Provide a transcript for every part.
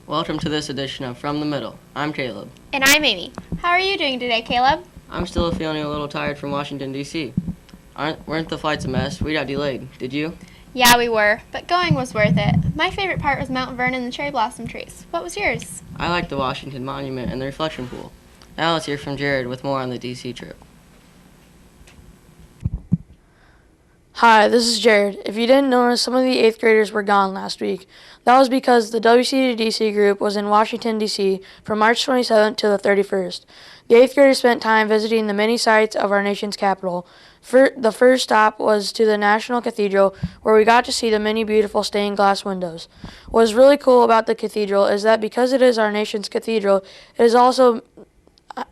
Welcome to this edition of From the Middle. I'm Caleb. And I'm Amy. How are you doing today, Caleb? I'm still feeling a little tired from Washington, D.C. Weren't the flights a mess? We got delayed. Did you? Yeah, we were, but going was worth it. My favorite part was Mount Vernon and the cherry blossom trees. What was yours? I liked the Washington Monument and the reflection pool. Now let's hear from Jared with more on the D.C. trip. Hi, this is Jared. If you didn't notice, some of the 8th graders were gone last week. That was because the WCDC group was in Washington, D.C. from March 27th to the 31st. The 8th graders spent time visiting the many sites of our nation's capital. The first stop was to the National Cathedral, where we got to see the many beautiful stained glass windows. What is really cool about the cathedral is that because it is our nation's cathedral, it also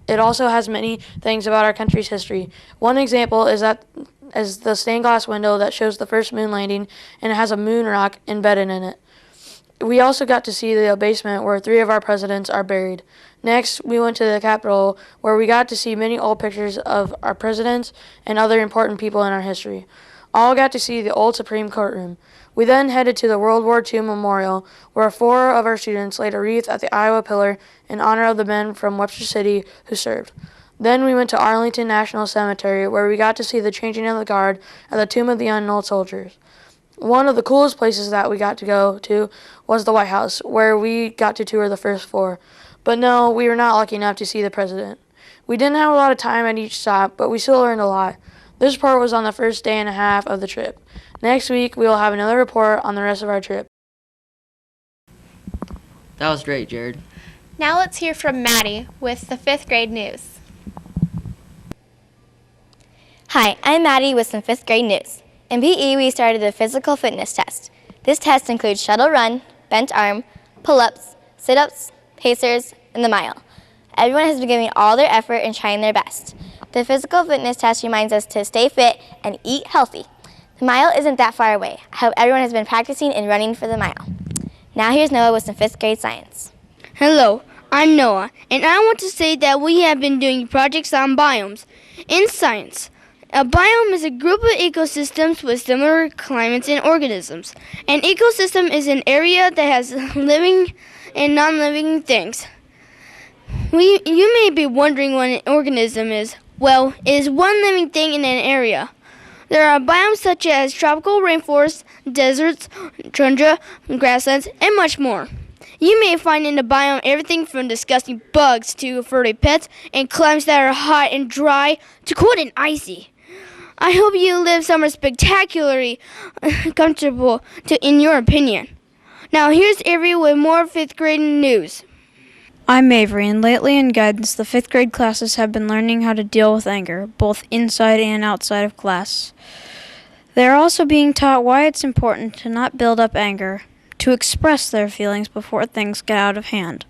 has many things about our country's history. One example is the stained glass window that shows the first moon landing, and it has a moon rock embedded in it. We also got to see the basement where 3 of our presidents are buried. Next, we went to the Capitol, where we got to see many old pictures of our presidents and other important people in our history. All got to see the old Supreme Courtroom. We then headed to the World War II Memorial, where 4 of our students laid a wreath at the Iowa Pillar in honor of the men from Webster City who served. Then we went to Arlington National Cemetery, where we got to see the changing of the guard at the Tomb of the Unknown Soldiers. One of the coolest places that we got to go to was the White House, where we got to tour the first floor. But no, we were not lucky enough to see the president. We didn't have a lot of time at each stop, but we still learned a lot. This part was on the first day and a half of the trip. Next week, we will have another report on the rest of our trip. That was great, Jared. Now let's hear from Maddie with the 5th grade news. Hi, I'm Maddie with some 5th grade news. In PE, we started the physical fitness test. This test includes shuttle run, bent arm, pull-ups, sit-ups, pacers, and the mile. Everyone has been giving all their effort and trying their best. The physical fitness test reminds us to stay fit and eat healthy. The mile isn't that far away. I hope everyone has been practicing and running for the mile. Now here's Noah with some 5th grade science. Hello, I'm Noah, and I want to say that we have been doing projects on biomes. In science, a biome is a group of ecosystems with similar climates and organisms. An ecosystem is an area that has living and non-living things. You may be wondering what an organism is. Well, it is one living thing in an area. There are biomes such as tropical rainforests, deserts, tundra, grasslands, and much more. You may find in the biome everything from disgusting bugs to furry pets and climates that are hot and dry to cold and icy. I hope you live somewhere spectacularly comfortable in your opinion. Now here's Avery with more 5th grade news. I'm Avery, and lately in guidance, the 5th grade classes have been learning how to deal with anger, both inside and outside of class. They are also being taught why it's important to not build up anger, to express their feelings before things get out of hand.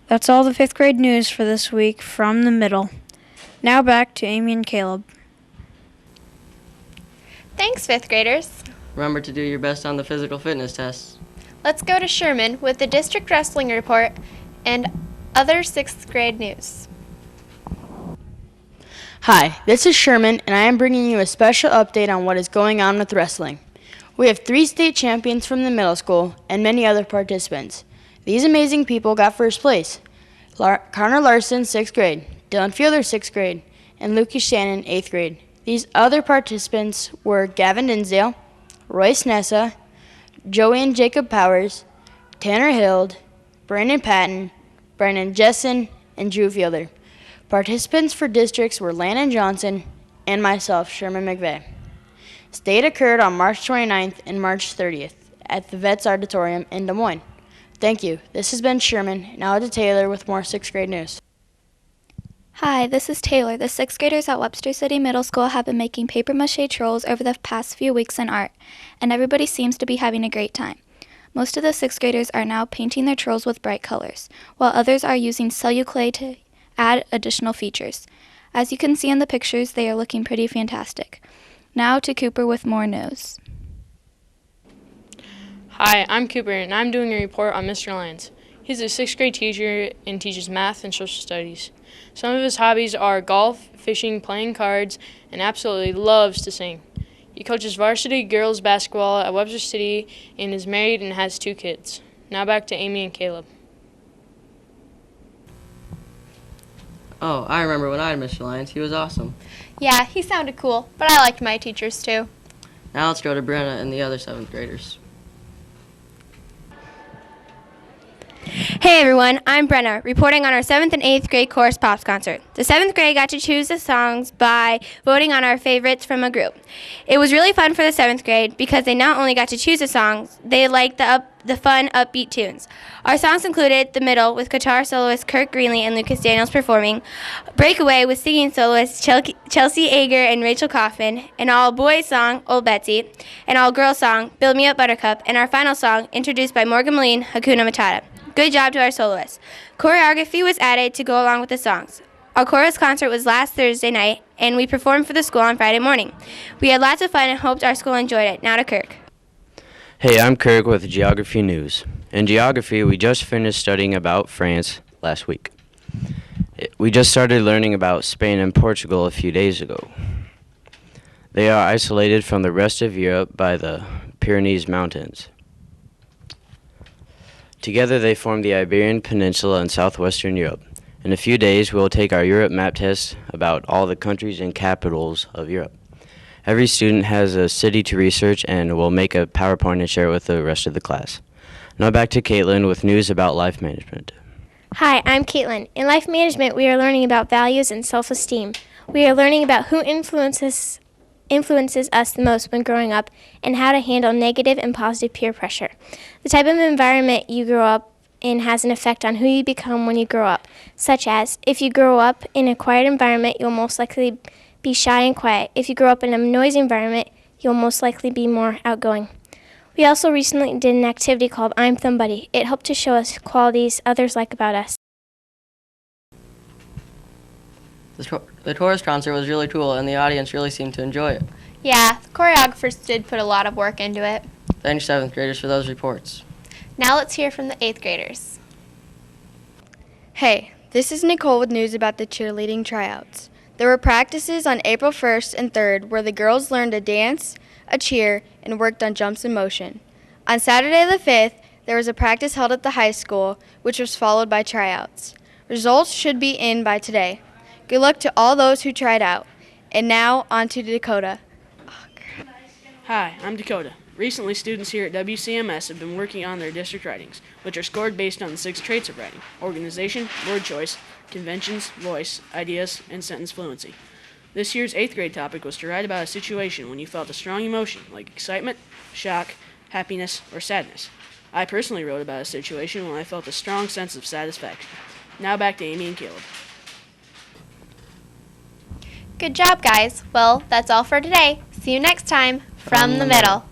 That's all the 5th grade news for this week from the middle. Now back to Amy and Caleb. Thanks, 5th graders. Remember to do your best on the physical fitness tests. Let's go to Sherman with the district wrestling report and other 6th grade news. Hi, this is Sherman, and I am bringing you a special update on what is going on with wrestling. We have 3 state champions from the middle school and many other participants. These amazing people got first place. Connor Larson, 6th grade, Dylan Fielder, 6th grade, and Lucas Shannon, 8th grade. These other participants were Gavin Dinsdale, Royce Nessa, Joey and Jacob Powers, Tanner Hild, Brandon Patton, Brandon Jessen, and Drew Fielder. Participants for districts were Landon Johnson and myself, Sherman McVeigh. State occurred on March 29th and March 30th at the Vets Auditorium in Des Moines. Thank you. This has been Sherman. Now to Taylor with more 6th grade news. Hi, this is Taylor. The 6th graders at Webster City Middle School have been making papier-mâché trolls over the past few weeks in art, and everybody seems to be having a great time. Most of the 6th graders are now painting their trolls with bright colors, while others are using celluclay to add additional features. As you can see in the pictures, they are looking pretty fantastic. Now to Cooper with more news. Hi, I'm Cooper, and I'm doing a report on Mr. Lyons. He's a 6th grade teacher and teaches math and social studies. Some of his hobbies are golf, fishing, playing cards, and absolutely loves to sing. He coaches varsity girls basketball at Webster City and is married and has 2 kids. Now back to Amy and Caleb. Oh, I remember when I had Mr. Lyons. He was awesome. Yeah, he sounded cool, but I liked my teachers too. Now let's go to Brenna and the other 7th graders. Hey everyone, I'm Brenna, reporting on our 7th and 8th grade chorus pops concert. The 7th grade got to choose the songs by voting on our favorites from a group. It was really fun for the 7th grade because they not only got to choose the songs, they liked the fun, upbeat tunes. Our songs included The Middle with guitar soloist Kirk Greenlee and Lucas Daniels performing, Breakaway with singing soloists Chelsea Ager and Rachel Kaufman, an all-boys song, Old Betsy, an all-girls song, Build Me Up Buttercup, and our final song, introduced by Morgan Moline, Hakuna Matata. Good job to our soloists. Choreography was added to go along with the songs. Our chorus concert was last Thursday night, and we performed for the school on Friday morning. We had lots of fun and hoped our school enjoyed it. Now to Kirk. Hey, I'm Kirk with Geography News. In geography, we just finished studying about France last week. We just started learning about Spain and Portugal a few days ago. They are isolated from the rest of Europe by the Pyrenees Mountains. Together they form the Iberian Peninsula in southwestern Europe. In a few days, we will take our Europe map test about all the countries and capitals of Europe. Every student has a city to research and will make a PowerPoint and share it with the rest of the class. Now back to Caitlin with news about life management. Hi, I'm Caitlin. In life management, we are learning about values and self-esteem. We are learning about who influences us the most when growing up and how to handle negative and positive peer pressure. The type of environment you grow up in has an effect on who you become when you grow up, such as if you grow up in a quiet environment, you'll most likely be shy and quiet. If you grow up in a noisy environment, you'll most likely be more outgoing. We also recently did an activity called I'm Somebody. It helped to show us qualities others like about us. The chorus concert was really cool, and the audience really seemed to enjoy it. Yeah, the choreographers did put a lot of work into it. Thanks, 7th graders, for those reports. Now let's hear from the 8th graders. Hey, this is Nicole with news about the cheerleading tryouts. There were practices on April 1st and 3rd where the girls learned a dance, a cheer, and worked on jumps and motion. On Saturday the 5th, there was a practice held at the high school, which was followed by tryouts. Results should be in by today. Good luck to all those who tried out. And now, on to Dakota. Hi, I'm Dakota. Recently, students here at WCMS have been working on their district writings, which are scored based on the 6 traits of writing: organization, word choice, conventions, voice, ideas, and sentence fluency. This year's 8th grade topic was to write about a situation when you felt a strong emotion, like excitement, shock, happiness, or sadness. I personally wrote about a situation when I felt a strong sense of satisfaction. Now back to Amy and Caleb. Good job, guys. Well, that's all for today. See you next time from the middle.